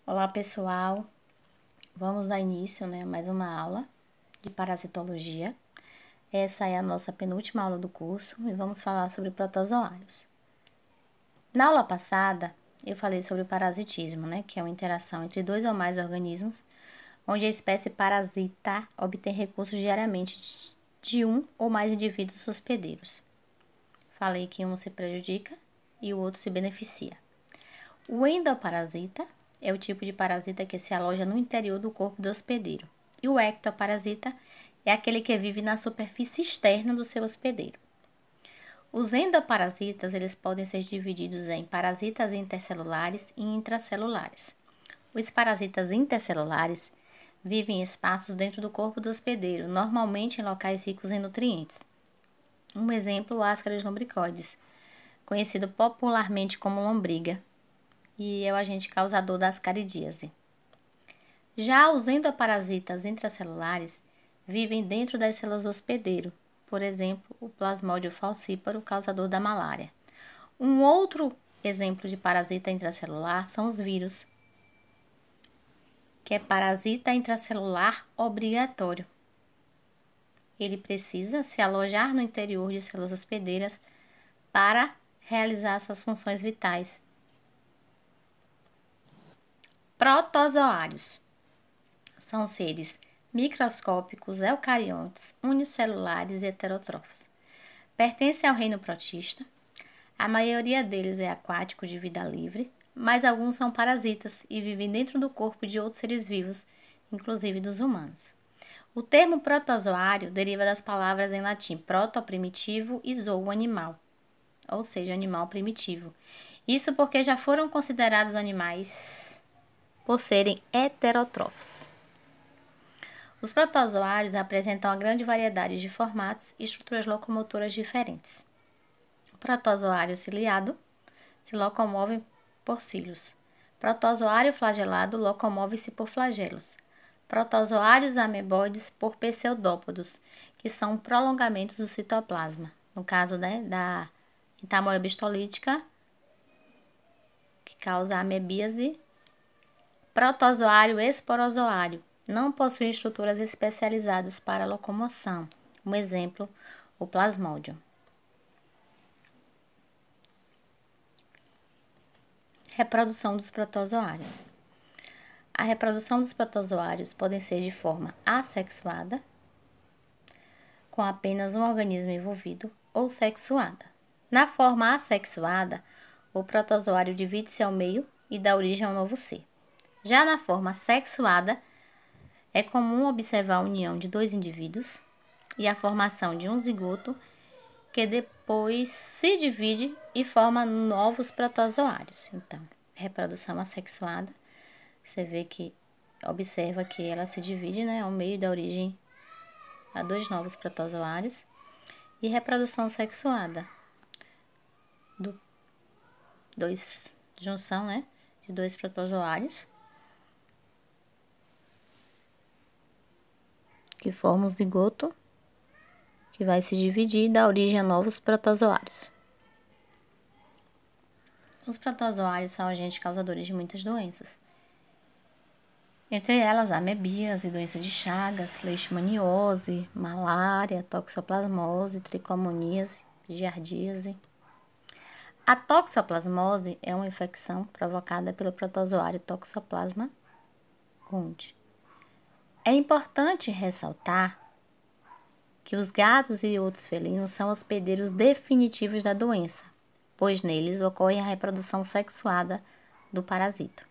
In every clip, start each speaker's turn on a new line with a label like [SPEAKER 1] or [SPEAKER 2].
[SPEAKER 1] Olá pessoal, vamos dar início a mais uma aula de parasitologia. Essa é a nossa penúltima aula do curso e vamos falar sobre protozoários. Na aula passada, eu falei sobre o parasitismo, que é uma interação entre dois ou mais organismos, onde a espécie parasita obtém recursos diariamente de um ou mais indivíduos hospedeiros. Falei que um se prejudica e o outro se beneficia. O endoparasita é o tipo de parasita que se aloja no interior do corpo do hospedeiro. E o ectoparasita é aquele que vive na superfície externa do seu hospedeiro. Os endoparasitas, eles podem ser divididos em parasitas intercelulares e intracelulares. Os parasitas intercelulares vivem em espaços dentro do corpo do hospedeiro, normalmente em locais ricos em nutrientes. Um exemplo, o Ascaris lumbricoides, conhecido popularmente como lombriga, e é o agente causador da ascaridíase. Já os endoparasitas intracelulares vivem dentro das células do hospedeiro, por exemplo, o Plasmodium falciparum, causador da malária. Um outro exemplo de parasita intracelular são os vírus, que é parasita intracelular obrigatório. Ele precisa se alojar no interior de células hospedeiras para realizar suas funções vitais. Protozoários são seres microscópicos, eucariontes, unicelulares e heterótrofos. Pertencem ao reino protista. A maioria deles é aquático de vida livre, mas alguns são parasitas e vivem dentro do corpo de outros seres vivos, inclusive dos humanos. O termo protozoário deriva das palavras em latim proto, primitivo, e zoo, animal, ou seja, animal primitivo. Isso porque já foram considerados animais por serem heterótrofos. Os protozoários apresentam uma grande variedade de formatos e estruturas locomotoras diferentes. O protozoário ciliado se locomove por cílios. Protozoário flagelado locomove-se por flagelos. Protozoários ameboides por pseudópodos, que são prolongamentos do citoplasma. No caso da entamoeba histolítica, que causa amebíase. Protozoário esporozoário. Não possui estruturas especializadas para a locomoção. Um exemplo, o Plasmodium. Reprodução dos protozoários. A reprodução dos protozoários pode ser de forma assexuada, com apenas um organismo envolvido, ou sexuada. Na forma assexuada, o protozoário divide-se ao meio e dá origem a um novo ser. Já na forma sexuada, é comum observar a união de dois indivíduos e a formação de um zigoto que depois se divide e forma novos protozoários. Então, reprodução assexuada, você vê que, observa que ela se divide, ao meio da origem a dois novos protozoários. E reprodução sexuada, junção, de dois protozoários, que forma um zigoto, que vai se dividir e dar origem a novos protozoários. Os protozoários são agentes causadores de muitas doenças. Entre elas, amebíase, doença de Chagas, leishmaniose, malária, toxoplasmose, tricomoníase, giardíase. A toxoplasmose é uma infecção provocada pelo protozoário Toxoplasma gondii. É importante ressaltar que os gatos e outros felinos são hospedeiros definitivos da doença, pois neles ocorre a reprodução sexuada do parasita.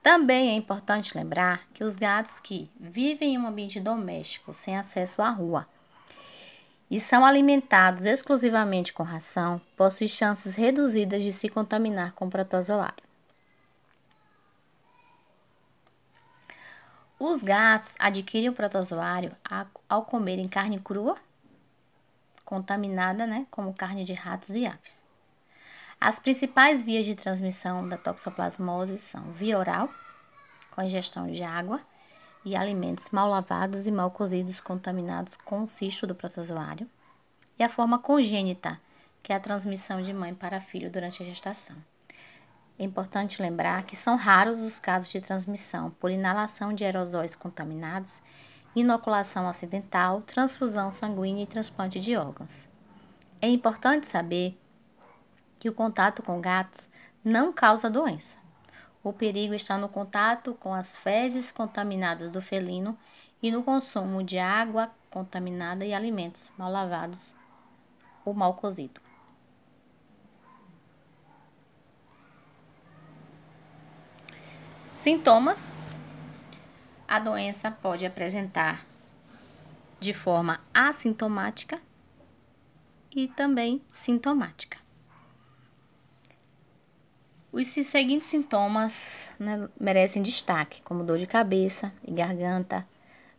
[SPEAKER 1] Também é importante lembrar que os gatos que vivem em um ambiente doméstico sem acesso à rua e são alimentados exclusivamente com ração possuem chances reduzidas de se contaminar com protozoário. Os gatos adquirem o protozoário ao comerem carne crua, contaminada, como carne de ratos e aves. As principais vias de transmissão da toxoplasmose são via oral, com ingestão de água e alimentos mal lavados e mal cozidos contaminados com o cisto do protozoário, e a forma congênita, que é a transmissão de mãe para filho durante a gestação. é importante lembrar que são raros os casos de transmissão por inalação de aerosóis contaminados, inoculação acidental, transfusão sanguínea e transplante de órgãos. É importante saber que o contato com gatos não causa doença. O perigo está no contato com as fezes contaminadas do felino e no consumo de água contaminada e alimentos mal lavados ou mal cozidos. Sintomas: a doença pode apresentar de forma assintomática e também sintomática. Os seguintes sintomas, merecem destaque, como dor de cabeça e garganta,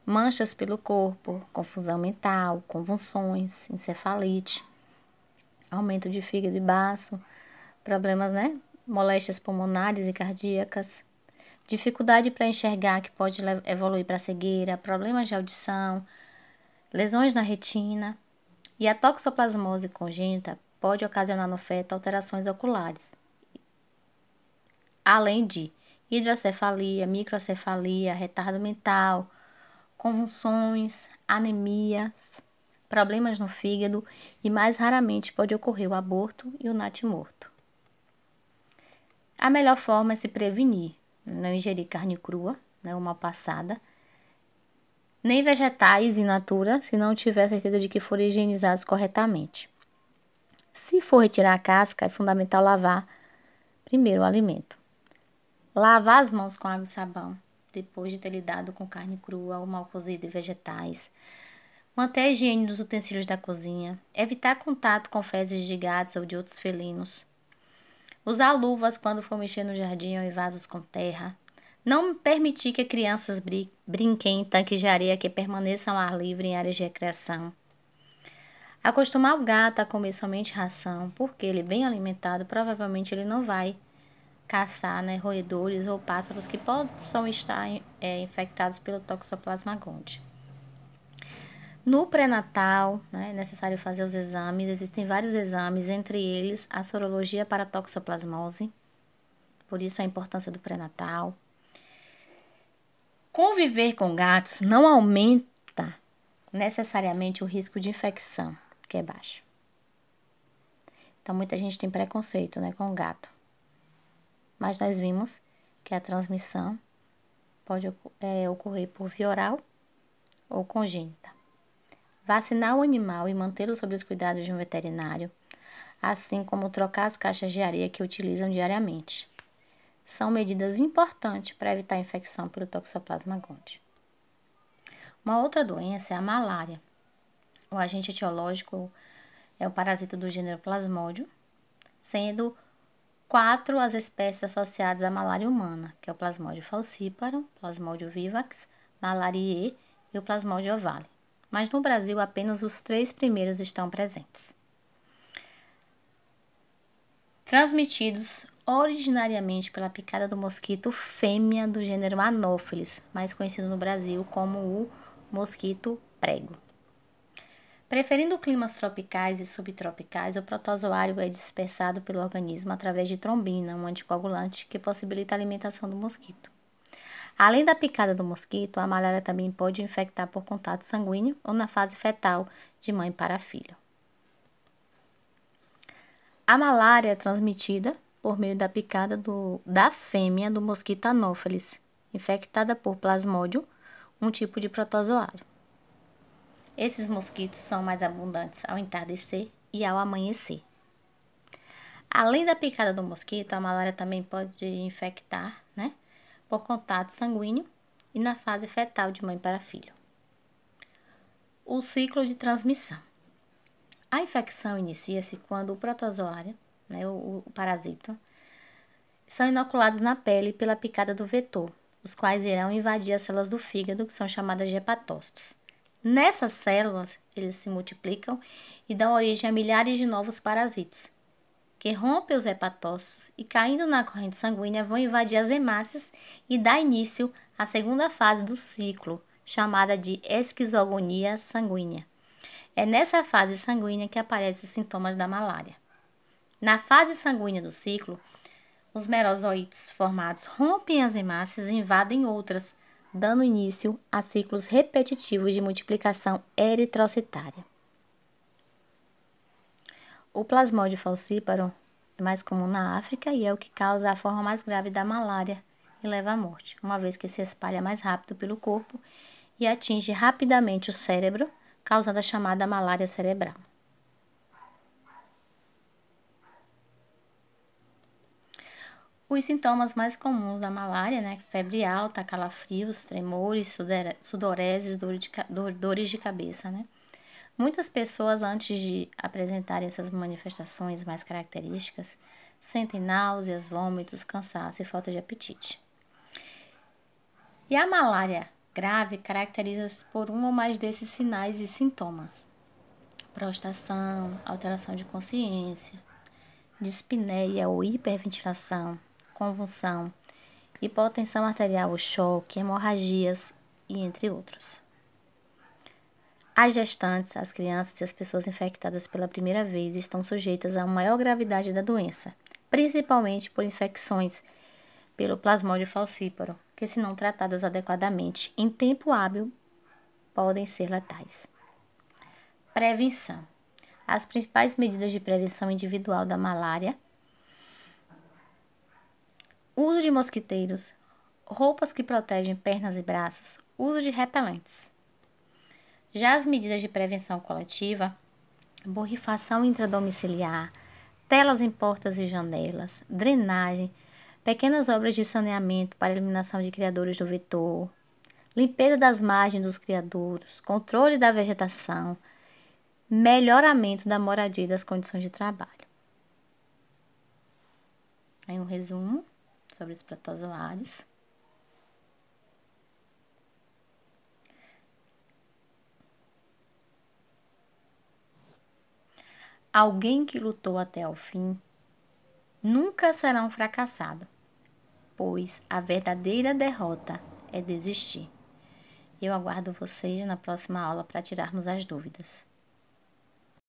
[SPEAKER 1] manchas pelo corpo, confusão mental, convulsões, encefalite, aumento de fígado e baço, problemas, moléstias pulmonares e cardíacas, dificuldade para enxergar que pode evoluir para cegueira, problemas de audição, lesões na retina, e a toxoplasmose congênita pode ocasionar no feto alterações oculares, além de hidrocefalia, microcefalia, retardo mental, convulsões, anemias, problemas no fígado e mais raramente pode ocorrer o aborto e o natimorto. A melhor forma é se prevenir, não ingerir carne crua, ou mal passada, nem vegetais in natura, se não tiver certeza de que foram higienizados corretamente. Se for retirar a casca, é fundamental lavar primeiro o alimento. Lavar as mãos com água e sabão, depois de ter lidado com carne crua ou mal cozida e vegetais. Manter a higiene dos utensílios da cozinha. Evitar contato com fezes de gatos ou de outros felinos. Usar luvas quando for mexer no jardim ou em vasos com terra. Não permitir que crianças brinquem em tanques de areia que permaneçam ao ar livre em áreas de recreação. Acostumar o gato a comer somente ração, porque ele bem alimentado, provavelmente ele não vai caçar, roedores ou pássaros que possam estar infectados pelo Toxoplasma gondii. No pré-natal, é necessário fazer os exames. Existem vários exames, entre eles a sorologia para toxoplasmose, por isso a importância do pré-natal. Conviver com gatos não aumenta necessariamente o risco de infecção, que é baixo. Então, muita gente tem preconceito, com o gato. Mas nós vimos que a transmissão pode ocorrer por via oral ou congênita. Vacinar o animal e mantê-lo sob os cuidados de um veterinário, assim como trocar as caixas de areia que utilizam diariamente, são medidas importantes para evitar a infecção pelo Toxoplasma gondii. Uma outra doença é a malária. O agente etiológico é o parasita do gênero Plasmodium, sendo 4 as espécies associadas à malária humana, que é o Plasmodium falciparum, Plasmodium vivax, Malariae e o Plasmodium ovale. Mas no Brasil apenas os 3 primeiros estão presentes. Transmitidos originariamente pela picada do mosquito fêmea do gênero Anopheles, mais conhecido no Brasil como o mosquito prego. Preferindo climas tropicais e subtropicais, o protozoário é dispersado pelo organismo através de trombina, um anticoagulante que possibilita a alimentação do mosquito. Além da picada do mosquito, a malária também pode infectar por contato sanguíneo ou na fase fetal de mãe para filho. A malária é transmitida por meio da picada da fêmea do mosquito Anopheles, infectada por Plasmodium, um tipo de protozoário. Esses mosquitos são mais abundantes ao entardecer e ao amanhecer. Além da picada do mosquito, a malária também pode infectar, por contato sanguíneo e na fase fetal de mãe para filho. O ciclo de transmissão. A infecção inicia-se quando o protozoário, o parasita, são inoculados na pele pela picada do vetor, os quais irão invadir as células do fígado, que são chamadas de hepatócitos. Nessas células, eles se multiplicam e dão origem a milhares de novos parasitos, que rompem os hepatócitos e, caindo na corrente sanguínea, vão invadir as hemácias e dar início à segunda fase do ciclo, chamada de esquizogonia sanguínea. É nessa fase sanguínea que aparecem os sintomas da malária. Na fase sanguínea do ciclo, Os merozoítos formados rompem as hemácias e invadem outras, dando início a ciclos repetitivos de multiplicação eritrocitária. O plasmódio falciparum é mais comum na África e é o que causa a forma mais grave da malária e leva à morte, uma vez que se espalha mais rápido pelo corpo e atinge rapidamente o cérebro, causando a chamada malária cerebral. Os sintomas mais comuns da malária, né? Febre alta, calafrios, tremores, sudoreses, dores de cabeça, né? Muitas pessoas, antes de apresentarem essas manifestações mais características, sentem náuseas, vômitos, cansaço e falta de apetite. E a malária grave caracteriza-se por um ou mais desses sinais e sintomas: prostração, alteração de consciência, dispneia ou hiperventilação, convulsão, hipotensão arterial ou choque, hemorragias e entre outros. As gestantes, as crianças e as pessoas infectadas pela primeira vez estão sujeitas à maior gravidade da doença, principalmente por infecções pelo plasmódio falciparum, que, se não tratadas adequadamente em tempo hábil, podem ser letais. Prevenção. As principais medidas de prevenção individual da malária: uso de mosquiteiros, roupas que protegem pernas e braços, uso de repelentes. Já as medidas de prevenção coletiva: borrifação intradomiciliar, telas em portas e janelas, drenagem, pequenas obras de saneamento para eliminação de criadouros do vetor, limpeza das margens dos criadouros, controle da vegetação, melhoramento da moradia e das condições de trabalho. Aí um resumo sobre os protozoários. Alguém que lutou até o fim nunca será um fracassado, pois a verdadeira derrota é desistir. Eu aguardo vocês na próxima aula para tirarmos as dúvidas.